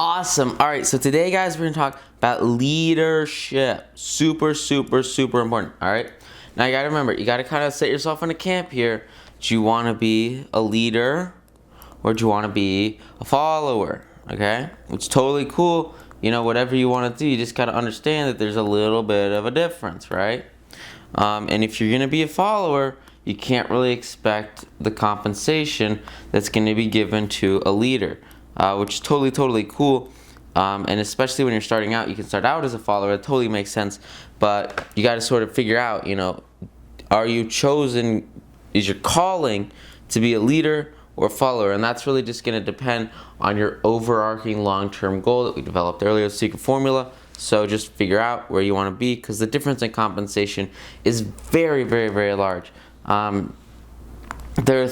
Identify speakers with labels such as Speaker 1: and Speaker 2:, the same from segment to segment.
Speaker 1: Awesome. All right, so today, guys, we're going to talk about leadership. Super, super, super important. All right. Now, you got to remember, you got to kind of set yourself in a camp here. Do you want to be a leader or do you want to be a follower? Okay. It's totally cool. You know, whatever you want to do, you just got to understand that there's a little bit of a difference, right? And if you're going to be a follower, you can't really expect the compensation that's going to be given to a leader, which is totally cool. And especially when you're starting out, you can start out as a follower. It totally makes sense. But you got to sort of figure out, you know, are you chosen, is your calling to be a leader or a follower? And that's really just going to depend on your overarching long-term goal that we developed earlier, the secret formula. So just figure out where you want to be, because the difference in compensation is very large. There are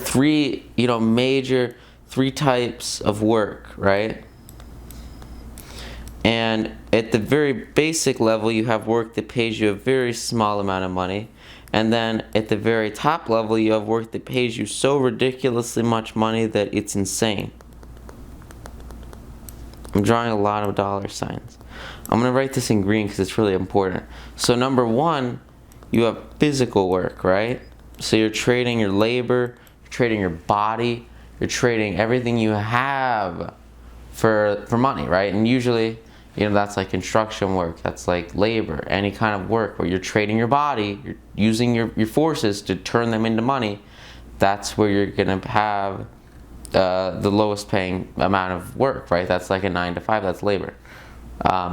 Speaker 1: three types of work, right? And at the very basic level, you have work that pays you a very small amount of money. And then at the very top level, you have work that pays you so ridiculously much money that it's insane. I'm drawing a lot of dollar signs. I'm going to write this in green because it's really important. So number one, you have physical work, right? So you're trading your labor, you're trading your body, you're trading everything you have for money, right? And usually, you know, that's like construction work, that's like labor, any kind of work where you're trading your body, you're using your forces to turn them into money. That's where you're going to have the lowest paying amount of work, right? That's like a 9 to 5, that's labor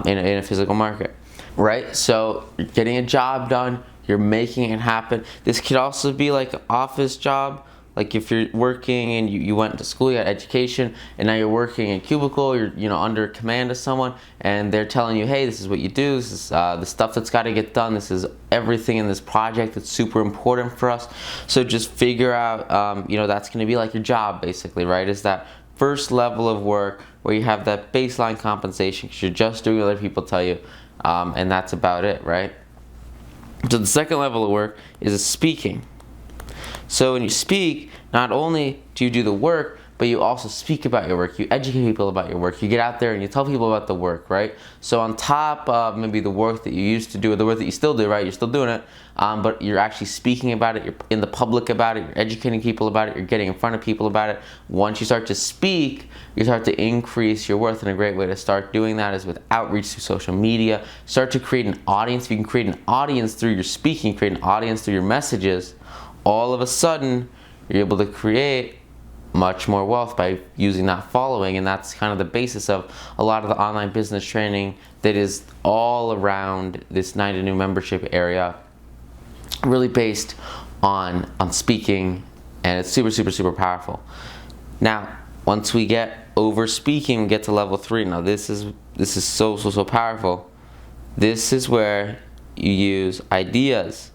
Speaker 1: in a physical market, right? So you're getting a job done, you're making it happen. This could also be like an office job. Like if you're working and you went to school, you had education, and now you're working in a cubicle, you're under command of someone, and they're telling you, hey, this is what you do, this is the stuff that's got to get done, this is everything in this project that's super important for us. So just figure out, that's going to be like your job basically, right? Is that first level of work where you have that baseline compensation because you're just doing what other people tell you, and that's about it, right? So the second level of work is speaking. So when you speak, not only do you do the work, but you also speak about your work. You educate people about your work. You get out there and you tell people about the work, right? So on top of maybe the work that you used to do, or the work that you still do, right? You're still doing it, but you're actually speaking about it. You're in the public about it. You're educating people about it. You're getting in front of people about it. Once you start to speak, you start to increase your worth. And a great way to start doing that is with outreach through social media. Start to create an audience. If you can create an audience through your speaking, create an audience through your messages, all of a sudden, you're able to create much more wealth by using that following. And that's kind of the basis of a lot of the online business training that is all around this 9 to New membership area, really based on speaking, and it's super powerful. Now, once we get over speaking, we get to level 3. Now this is so powerful. This is where you use ideas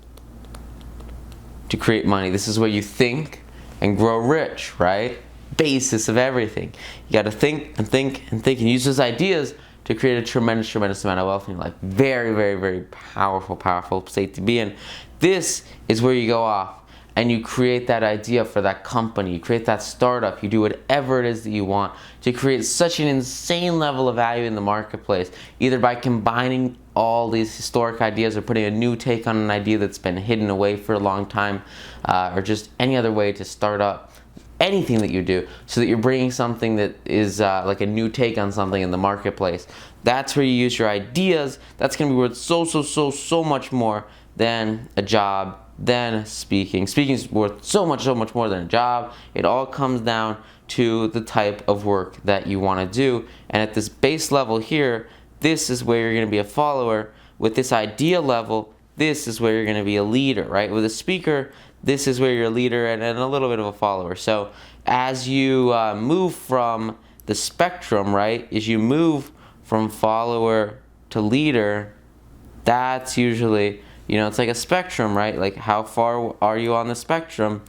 Speaker 1: to create money. This is where you think and grow rich, right? Basis of everything. You got to think and use those ideas to create a tremendous amount of wealth in your life. Very powerful state to be in. This is where you go off and you create that idea for that company. You create that startup. You do whatever it is that you want to create such an insane level of value in the marketplace, either by combining all these historic ideas or putting a new take on an idea that's been hidden away for a long time, or just any other way to start up anything that you do, so that you're bringing something that is like a new take on something in the marketplace. That's where you use your ideas. That's going to be worth so much more than a job, than speaking. Speaking is worth so much more than a job. It all comes down to the type of work that you want to do. And at this base level here, this is where you're going to be a follower. With this idea level, this is where you're going to be a leader, right? With a speaker, this is where you're a leader and a little bit of a follower. So as you move from the spectrum, right, as you move from follower to leader, that's usually, it's like a spectrum, right? Like how far are you on the spectrum?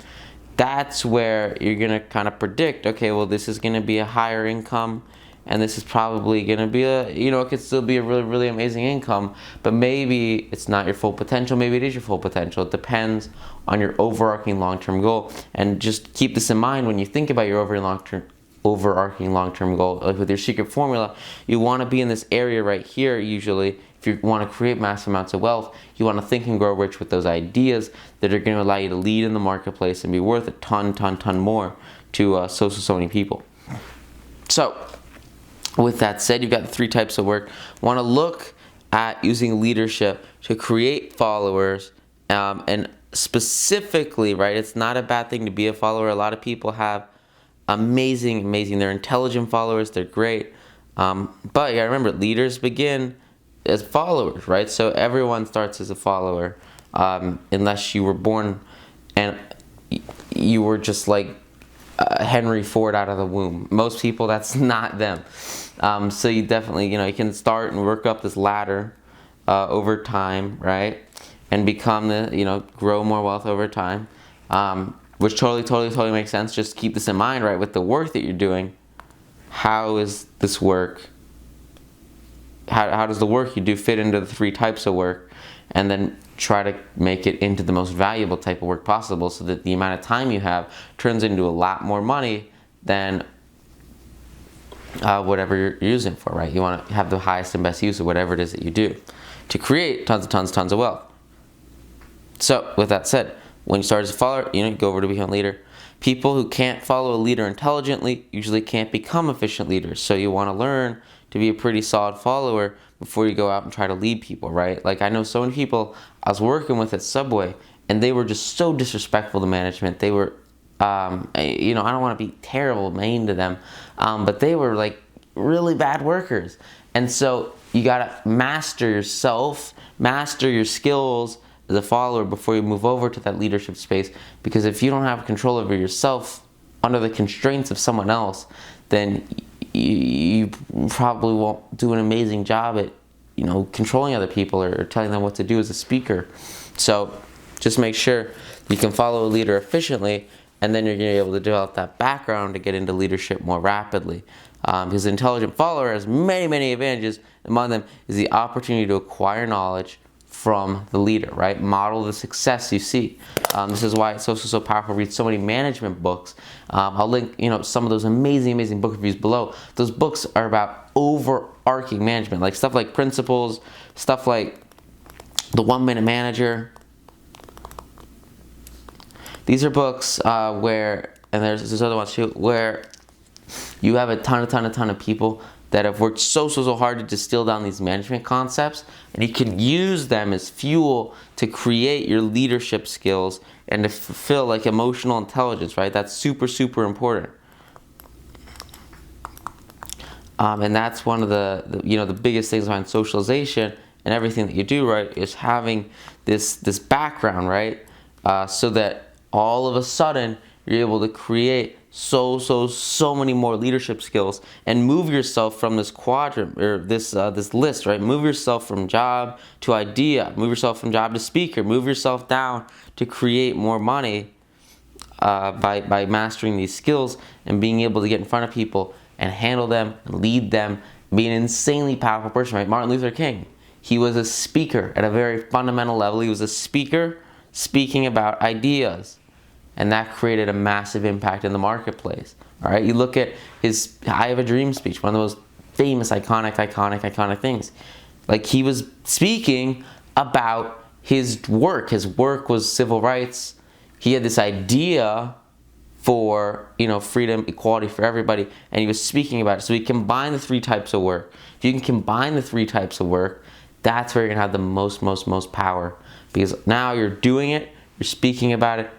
Speaker 1: That's where you're going to kind of predict, okay, well, this is going to be a higher income, and this is probably going to be it could still be a really amazing income, but maybe it's not your full potential, maybe it is your full potential. It depends on your overarching long-term goal. And just keep this in mind when you think about your overarching overarching long-term goal. Like with your secret formula, you want to be in this area right here. Usually, if you want to create massive amounts of wealth, you want to think and grow rich with those ideas that are going to allow you to lead in the marketplace and be worth a ton more to so many people. So with that said, you've got the 3 types of work. Want to look at using leadership to create followers, and specifically, right, it's not a bad thing to be a follower. A lot of people have amazing, they're intelligent followers, they're great, but you gotta remember, leaders begin as followers, right? So everyone starts as a follower, unless you were born and you were just like Henry Ford out of the womb. Most people, that's not them. So you definitely, you can start and work up this ladder over time, right? And become grow more wealth over time, which totally makes sense. Just keep this in mind, right? With the work that you're doing, how is this work? How does the work you do fit into the 3 types of work? And then try to make it into the most valuable type of work possible, so that the amount of time you have turns into a lot more money than whatever you're using for, right? You want to have the highest and best use of whatever it is that you do to create tons of wealth. So with that said, when you start as a follower, you go over to become a leader. People who can't follow a leader intelligently usually can't become efficient leaders. So you want to learn to be a pretty solid follower before you go out and try to lead people, right? Like, I know so many people I was working with at Subway, and they were just so disrespectful to management. They were, I don't want to be terrible, mean to them, but they were like really bad workers. And so you got to master yourself, master your skills as a follower before you move over to that leadership space. Because if you don't have control over yourself under the constraints of someone else, then you probably won't do an amazing job at controlling other people or telling them what to do as a speaker. So just make sure you can follow a leader efficiently, and then you're going to be able to develop that background to get into leadership more rapidly. Because an intelligent follower has many advantages. Among them is the opportunity to acquire knowledge from the leader, right? Model the success you see. This is why it's so powerful to read so many management books. I'll link some of those amazing book reviews below. Those books are about overarching management, like stuff like Principles, stuff like The 1 Minute Manager. These are books where, and there's other ones too, where you have a ton of people that have worked so hard to distill down these management concepts, and you can use them as fuel to create your leadership skills and to fulfill like emotional intelligence, right? That's super important. And that's one of the biggest things behind socialization and everything that you do, right, is having this background, right? So that all of a sudden you're able to create so many more leadership skills and move yourself from this quadrant, or this list, right? Move yourself from job to idea, move yourself from job to speaker, move yourself down to create more money by mastering these skills and being able to get in front of people and handle them and lead them, be an insanely powerful person, right? Martin Luther King, he was a speaker at a very fundamental level. He was a speaker speaking about ideas. And that created a massive impact in the marketplace. All right, you look at his "I Have a Dream" speech, one of the most famous, iconic things. Like, he was speaking about his work. His work was civil rights. He had this idea for freedom, equality for everybody, and he was speaking about it. So he combined the 3 types of work. If you can combine the 3 types of work, that's where you're gonna have the most power, because now you're doing it, you're speaking about it,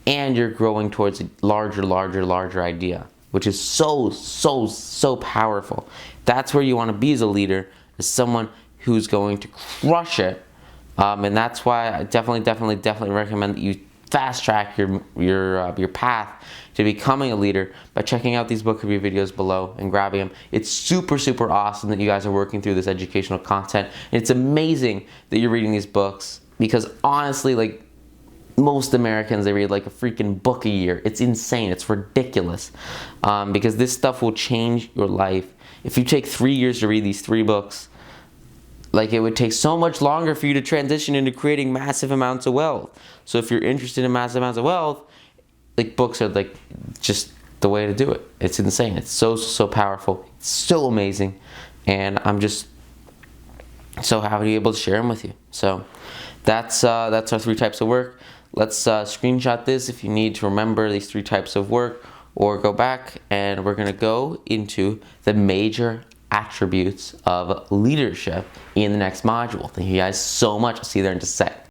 Speaker 1: and you're growing towards a larger idea, which is so powerful. That's where you want to be as a leader, as someone who's going to crush it. And that's why I definitely recommend that you fast track your path to becoming a leader by checking out these book review videos below and grabbing them. It's super awesome that you guys are working through this educational content. And it's amazing that you're reading these books, because honestly, like, most Americans, they read like a freaking book a year. It's insane. It's ridiculous. Because this stuff will change your life. If you take 3 years to read these 3 books, like, it would take so much longer for you to transition into creating massive amounts of wealth. So if you're interested in massive amounts of wealth, like, books are like just the way to do it. It's insane. It's so powerful. It's so amazing. And I'm just so happy to be able to share them with you. So that's our 3 types of work. Let's screenshot this if you need to remember these 3 types of work, or go back and we're going to go into the major attributes of leadership in the next module. Thank you guys so much. I'll see you there in just a sec.